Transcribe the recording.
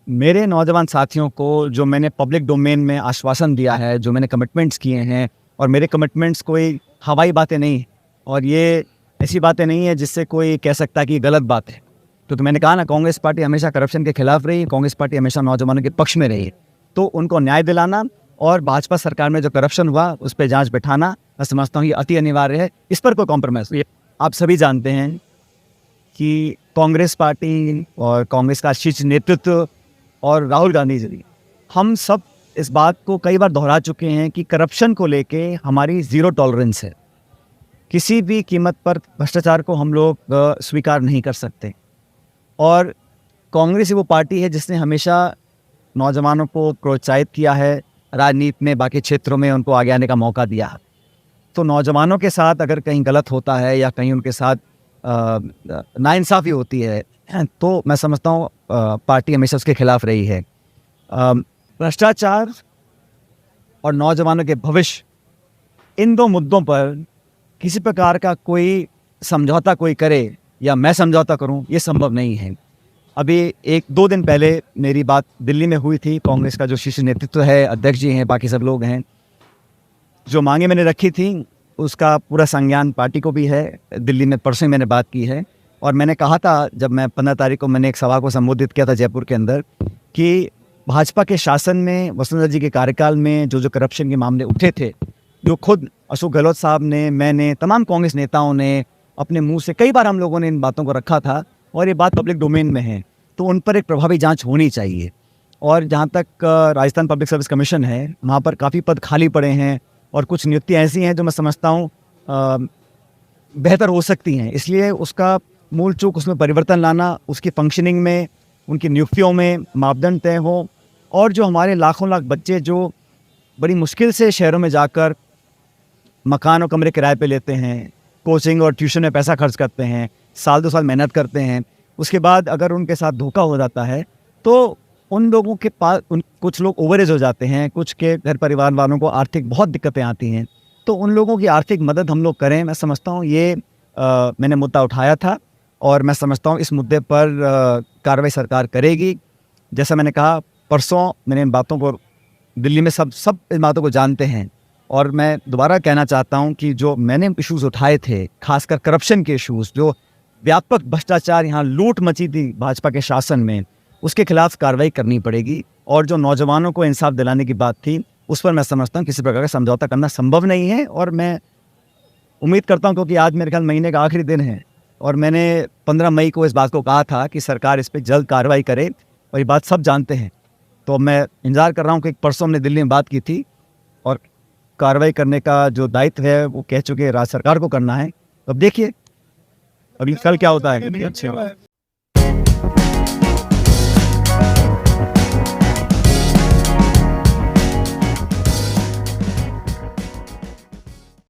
मेरे नौजवान साथियों को जो मैंने पब्लिक डोमेन में आश्वासन दिया है, जो मैंने कमिटमेंट्स किए हैं, और मेरे कमिटमेंट्स कोई हवाई बातें नहीं और ये ऐसी बातें नहीं है जिससे कोई कह सकता है कि ये गलत बात है। तो मैंने कहा ना, कांग्रेस पार्टी हमेशा करप्शन के खिलाफ रही, कांग्रेस पार्टी हमेशा नौजवानों के पक्ष में रही। तो उनको न्याय दिलाना और भाजपा सरकार में जो करप्शन हुआ उस पर जाँच बिठाना, मैं समझता हूँ ये अति अनिवार्य है। इस पर कोई कॉम्प्रोमाइज़, आप सभी जानते हैं कि कांग्रेस पार्टी और कांग्रेस का शीर्ष नेतृत्व और राहुल गांधी जी, हम सब इस बात को कई बार दोहरा चुके हैं कि करप्शन को लेके हमारी ज़ीरो टॉलरेंस है। किसी भी कीमत पर भ्रष्टाचार को हम लोग स्वीकार नहीं कर सकते। और कांग्रेस ही वो पार्टी है जिसने हमेशा नौजवानों को प्रोत्साहित किया है, राजनीति में बाकी क्षेत्रों में उनको आगे आने का मौका दिया है। तो नौजवानों के साथ अगर कहीं गलत होता है या कहीं उनके साथ नाइंसाफ़ी होती है तो मैं समझता हूँ पार्टी हमेशा उसके खिलाफ रही है। भ्रष्टाचार और नौजवानों के भविष्य, इन दो मुद्दों पर किसी प्रकार का कोई समझौता कोई करे या मैं समझौता करूं, ये संभव नहीं है। अभी 1-2 दिन पहले मेरी बात दिल्ली में हुई थी। कांग्रेस का जो शीर्ष नेतृत्व है, अध्यक्ष जी हैं, बाकी सब लोग हैं, जो मांगे मैंने रखी थी उसका पूरा संज्ञान पार्टी को भी है। दिल्ली में परसों मैंने बात की है और मैंने कहा था, जब मैं 15 तारीख को मैंने एक सभा को संबोधित किया था जयपुर के अंदर, कि भाजपा के शासन में वसुंधरा जी के कार्यकाल में जो करप्शन के मामले उठे थे, जो खुद अशोक गहलोत साहब ने, मैंने, तमाम कांग्रेस नेताओं ने अपने मुंह से कई बार हम लोगों ने इन बातों को रखा था और ये बात पब्लिक डोमेन में है, तो उन पर एक प्रभावी जांच होनी चाहिए। और जहाँ तक राजस्थान पब्लिक सर्विस कमीशन है, वहाँ पर काफ़ी पद खाली पड़े हैं और कुछ नियुक्तियाँ ऐसी हैं जो मैं समझता हूँ बेहतर हो सकती हैं। इसलिए उसका मूल चूक उसमें परिवर्तन लाना, उसकी फंक्शनिंग में, उनकी नियुक्तियों में मापदंड तय हो, और जो हमारे लाखों लाख बच्चे जो बड़ी मुश्किल से शहरों में जाकर मकान और कमरे किराए पे लेते हैं, कोचिंग और ट्यूशन में पैसा खर्च करते हैं, साल 2 साल मेहनत करते हैं, उसके बाद अगर उनके साथ धोखा हो जाता है तो उन लोगों के पास कुछ लोग ओवरेज हो जाते हैं, कुछ के घर परिवार वालों को आर्थिक बहुत दिक्कतें आती हैं, तो उन लोगों की आर्थिक मदद हम लोग करें। मैं समझता हूँ ये मैंने मुद्दा उठाया था और मैं समझता हूँ इस मुद्दे पर कार्रवाई सरकार करेगी। जैसा मैंने कहा, परसों मैंने इन बातों को दिल्ली में सब इन बातों को जानते हैं और मैं दोबारा कहना चाहता हूँ कि जो मैंने इश्यूज़ उठाए थे, खासकर करप्शन के इश्यूज़, जो व्यापक भ्रष्टाचार, यहाँ लूट मची थी भाजपा के शासन में, उसके खिलाफ कार्रवाई करनी पड़ेगी। और जो नौजवानों को इंसाफ दिलाने की बात थी, उस पर मैं समझता हूँ किसी प्रकार का समझौता करना संभव नहीं है। और मैं उम्मीद करता हूँ, क्योंकि आज मेरे ख्याल महीने का आखिरी दिन है और मैंने 15 मई को इस बात को कहा था कि सरकार इस पर जल्द कार्रवाई करे और ये बात सब जानते हैं। तो मैं इंतज़ार कर रहा हूँ कि परसों हमने दिल्ली में बात की थी और कार्रवाई करने का जो दायित्व है वो कह चुके राज्य सरकार को करना है। तो अब देखिए अभी कल क्या होता है।